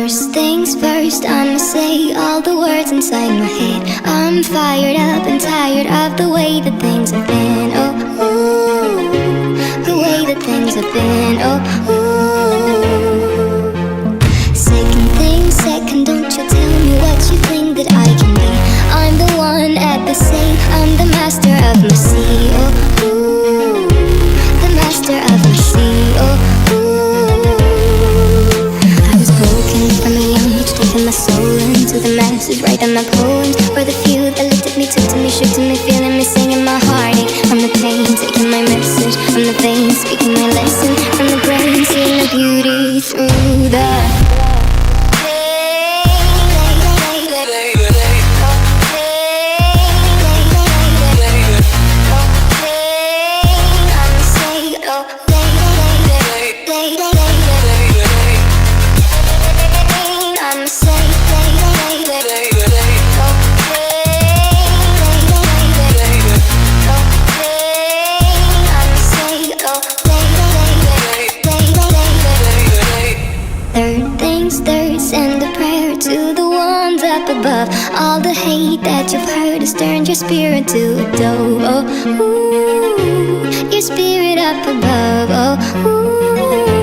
First things first, I'ma say all the words inside my head. I'm fired up and tired of the way that things have been. Oh, ooh, the way that things have been. Oh, ooh. Second thing second, don't you tell me what you think that I can be. I'm the one at the sea, I'm the master of my sea. Oh, ooh, the master of my sea. Oh, ooh. I was broken from a young age, taking my soul into the masses, writing my poems for the few that looked at me, took to me, shook to me, feeling me, singing my heartache from the pain, taking my message from the veins, speaking my lesson from the brain, seeing the beauty through the send a prayer to the ones up above. All the hate that you've heard has turned your spirit to a dove. Oh, ooh, your spirit up above. Oh, ooh.